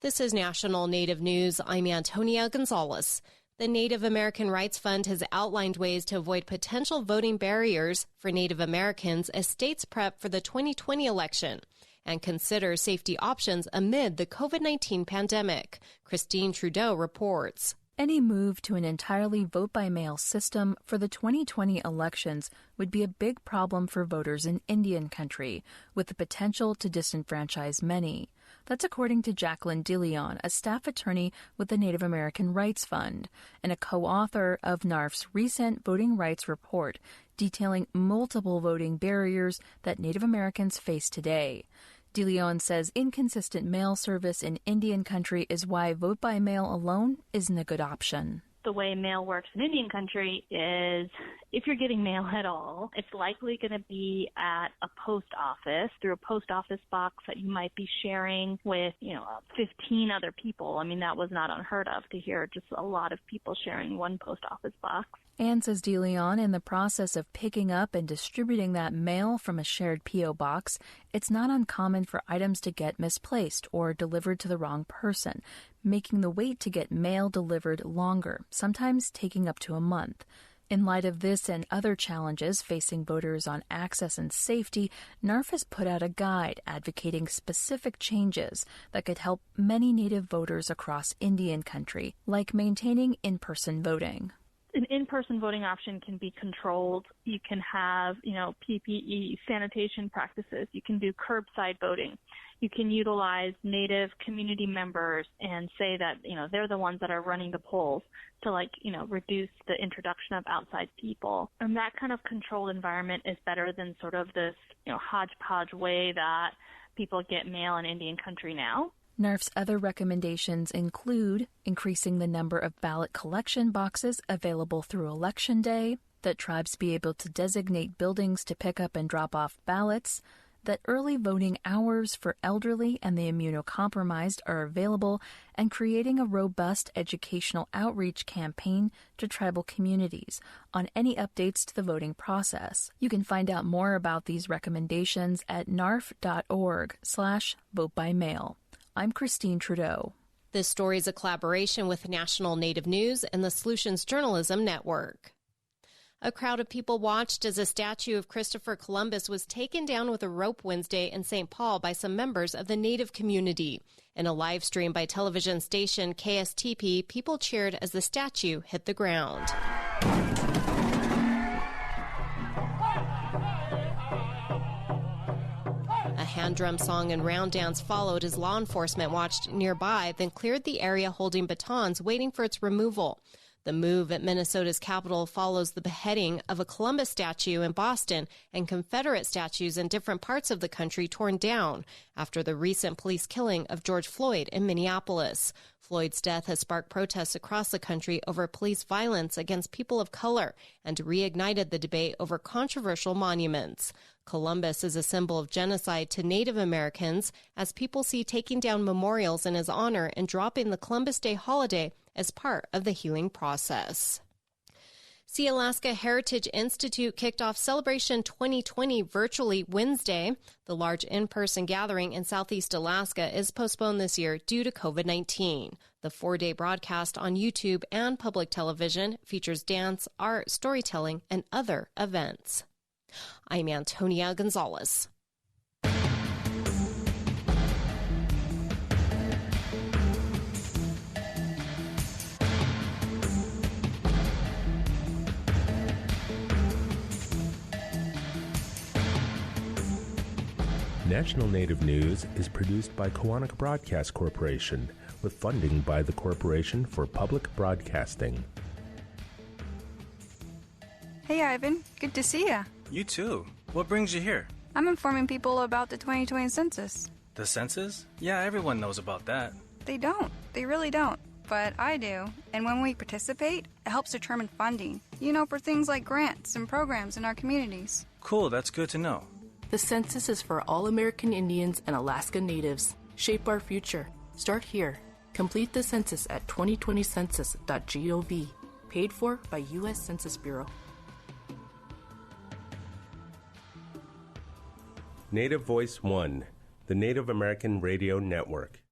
This is National Native News. I'm Antonia Gonzalez. The Native American Rights Fund has outlined ways to avoid potential voting barriers for Native Americans as states prep for the 2020 election and consider safety options amid the COVID-19 pandemic. Christine Trudeau reports. Any move to an entirely vote-by-mail system for the 2020 elections would be a big problem for voters in Indian country, with the potential to disenfranchise many. That's according to Jacqueline DeLeon, a staff attorney with the Native American Rights Fund, and a co-author of NARF's recent voting rights report detailing multiple voting barriers that Native Americans face today. DeLeon says inconsistent mail service in Indian country is why vote-by-mail alone isn't a good option. The way mail works in Indian country is if you're getting mail at all, it's likely going to be at a post office through a post office box that you might be sharing with, 15 other people. I mean, that was not unheard of to hear just a lot of people sharing one post office box. And, says DeLeon, in the process of picking up and distributing that mail from a shared P.O. box, it's not uncommon for items to get misplaced or delivered to the wrong person, making the wait to get mail delivered longer, sometimes taking up to a month. In light of this and other challenges facing voters on access and safety, NARF has put out a guide advocating specific changes that could help many Native voters across Indian country, like maintaining in-person voting. An in-person voting option can be controlled. You can have, PPE, sanitation practices. You can do curbside voting. You can utilize Native community members and say that, they're the ones that are running the polls to reduce the introduction of outside people. And that kind of controlled environment is better than sort of this, hodgepodge way that people get mail in Indian country now. NARF's other recommendations include increasing the number of ballot collection boxes available through Election Day, that tribes be able to designate buildings to pick up and drop off ballots, that early voting hours for elderly and the immunocompromised are available, and creating a robust educational outreach campaign to tribal communities on any updates to the voting process. You can find out more about these recommendations at narf.org/vote-by-mail. I'm Christine Trudeau. This story is a collaboration with National Native News and the Solutions Journalism Network. A crowd of people watched as a statue of Christopher Columbus was taken down with a rope Wednesday in St. Paul by some members of the Native community. In a live stream by television station KSTP, people cheered as the statue hit the ground. A hand drum song and round dance followed as law enforcement watched nearby, then cleared the area holding batons waiting for its removal. The move at Minnesota's Capitol follows the beheading of a Columbus statue in Boston and Confederate statues in different parts of the country torn down after the recent police killing of George Floyd in Minneapolis. Floyd's death has sparked protests across the country over police violence against people of color and reignited the debate over controversial monuments. Columbus is a symbol of genocide to Native Americans as people see taking down memorials in his honor and dropping the Columbus Day holiday as part of the healing process. Sealaska Heritage Institute kicked off Celebration 2020 virtually Wednesday. The large in-person gathering in Southeast Alaska is postponed this year due to COVID-19. The 4-day broadcast on YouTube and public television features dance, art, storytelling, and other events. I'm Antonia Gonzalez. National Native News is produced by Koahnic Broadcast Corporation with funding by the Corporation for Public Broadcasting. Hey, Ivan. Good to see ya. You too. What brings you here? I'm informing people about the 2020 census. The census? Yeah, everyone knows about that. They don't. They really don't. But I do. And when we participate, it helps determine funding. For things like grants and programs in our communities. Cool, that's good to know. The census is for all American Indians and Alaska Natives. Shape our future. Start here. Complete the census at 2020census.gov. Paid for by U.S. Census Bureau. Native Voice One, the Native American Radio Network.